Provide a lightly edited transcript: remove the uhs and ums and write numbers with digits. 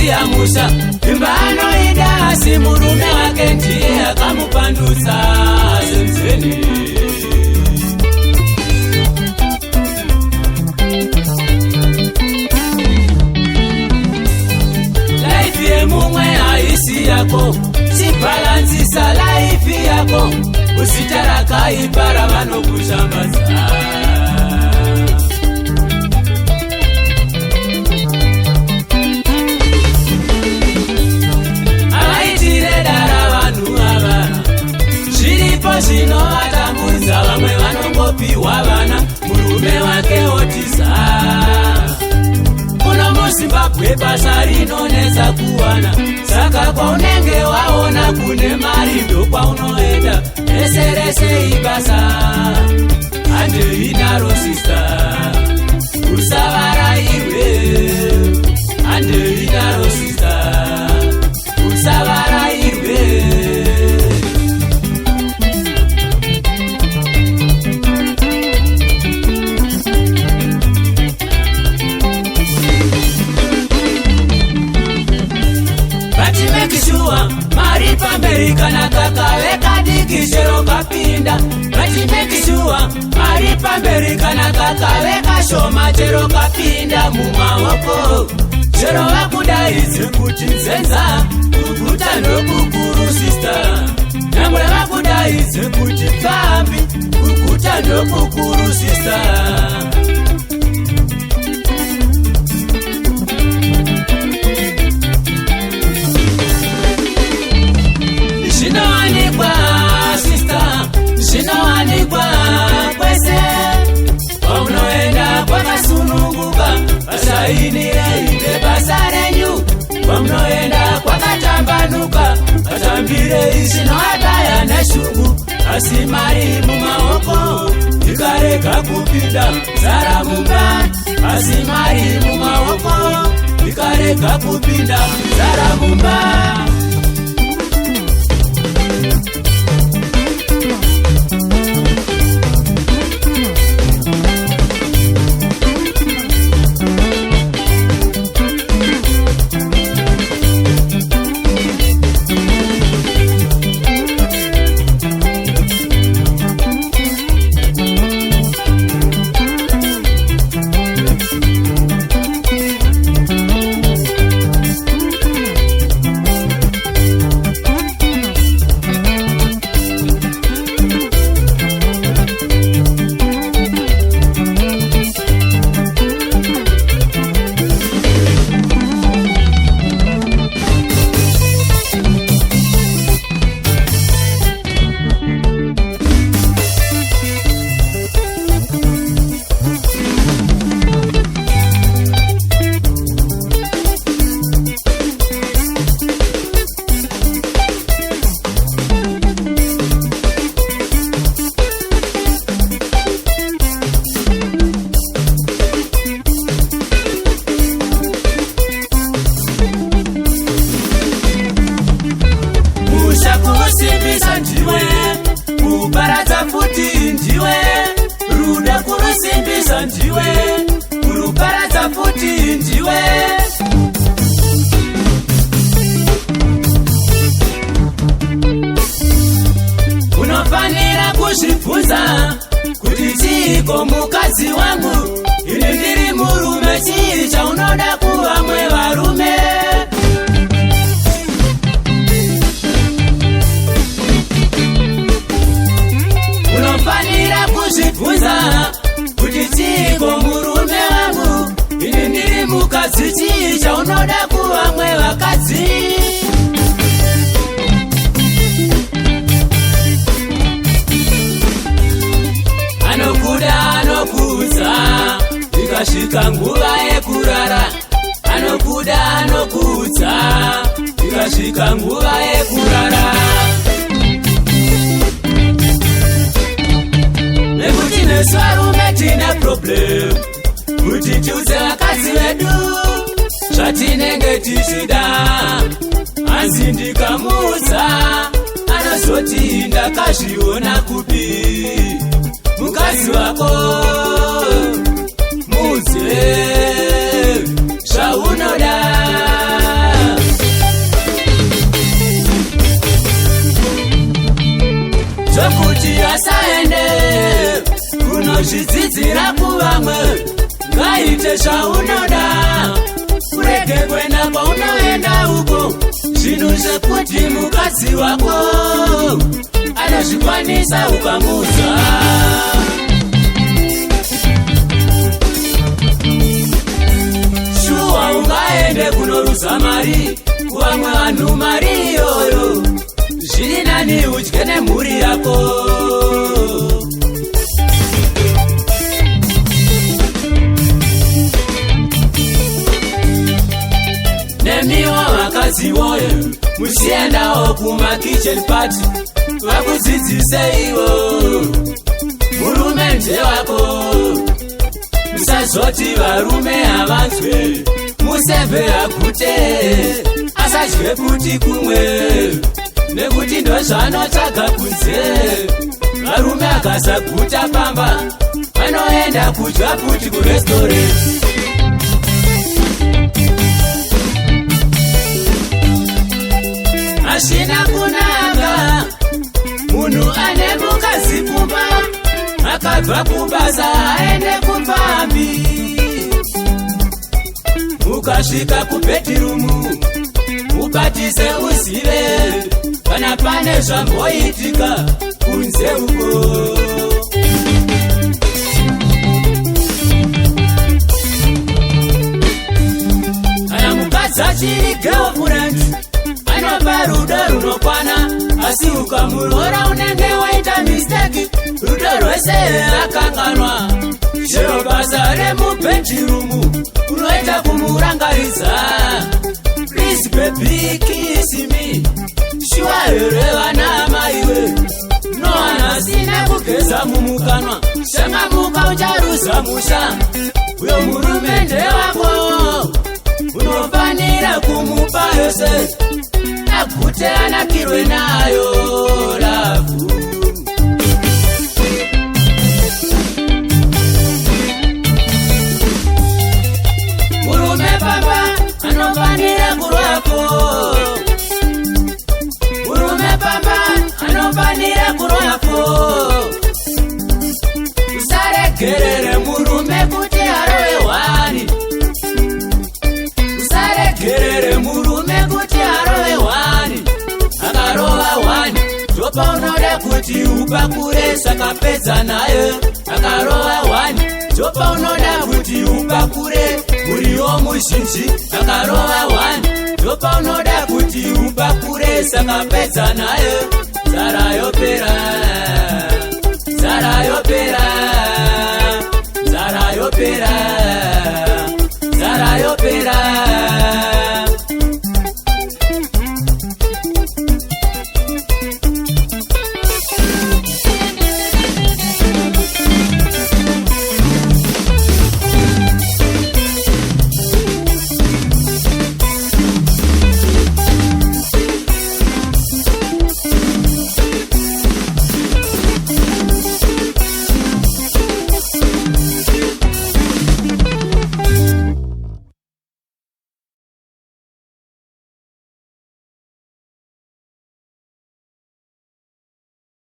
akasiya musha imba anoida asi murume wake ndiye akamupandusa zenzeni. Life yemumwe haisi yako, chibalansisa life yako, usitaraka ibara vanokushambaza. Zvinovatambudza vamwe vanongopiwa vana murume wake otisa. Kuno muZimbabwe basa rinonetsa kuwana, saka kwaunenge waona kune mari ndokwaunoenda. Rese rese ibasa handei naro sister, usavarairwe handei naro sister, usavarairwe. Mari pamberi kana kakave kadiki chero kapinda. Make sure mari pamberi kana kakave kashoma chero kapinda mumaoko. Chero vakudaidze kuti nzenza kuguta ndokukuru sister. Namwe vakudaidze kuti kambi kuguta ndokukuru sister. Zvinowanikwa kwese kwamunoenda kwakasununguka, vasainire inde basa renyu. Kwamunoenda kwakatambanuka, vatambire zvinoabaya neshungu. Asi mari mumaoko ikarega kupinda zara mumba. Asi mari mumaoko ikarega kupinda zara mumba. Kusimbisa ndiwe, kuparadza futi ndiwe, ruda kurusimbisa ndiwe, kuruparadza futi ndiwe. Unofanira kuzvibvunza kuti chiiko mukadzi wangu, ini ndiri murume, chii chaunoda kuvamwe varume. Unofanira kuzvibvunza kuti chiiko murume wangu, ini ndiri mukadzi, chii chaunoda kuvamwe vakadzi. Anokuda anokuudza ikasvika nguva yekurara. Anokuda anokuudza ikasvika nguva yekurara. Nekuti nesu varume tine problem kuti tiudze vakadzi vedu zvatinenge tichida. Hanzi ndikamuudza anozoti ndakazviona kupi. Mukadzi wako muudze zvaunoda. zvokuti asaende kunozvidzidzira kuvamwe. Ngaite zvaunoda, urege kwenda kwaunoenda uko. Zvinhu zvekuti mukadzi wako anozvikwanisa ukamuudza. Shuwa ungaende kunoruza mari kuvamwe vanhu, mari iyoyo zviri nani udye nemhuri yako. Nemiwo vakadzi woye, musiendawo kuma kitchen party, vakudzidzise iwo murume ndewako. Musazoti varume havanzwe, museve agute asadye kuti kumwe, nekuti ndozvanotsvaga kunze. Varume akasaguta pamba vanoenda kudya kuti kurestaurant. Ashina kunaka munhu ane mukadzi kumba, akabva kubasa aende kupambi. Ukasvika kubhedhirumu ubatise uzive kana pane zvamboitika kunze uko. Kana mukadzi achiri girlfriend anopa rudo runokwana, asi ukamurora unenge waita mistake, rudo rwese akanganwa. Chero basa remubhedhirumu unoita kumurangaridza. Please baby kiss me, shuwa here vana maiwe, nowana asina kugeza mumukanwa. Shangamuka ucharuza musha, uyo murume ndewako, unofanira kumupa yose, agute anakirwe nayo lavu. Murume pamba anofanira kurwako, murume pamba anofanira kurwako. Usaregerere murume kuti arowe wani, usaregerere murume kuti arowe wani. Akarova wani ndopaunoda kuti upakure, saka pedza naye. Akarova wani ndopaunoda kuti upakure, muriwo muzhinji. Akarova wani ndopaunoda kuti upakure, saka pedza naye. Zarayo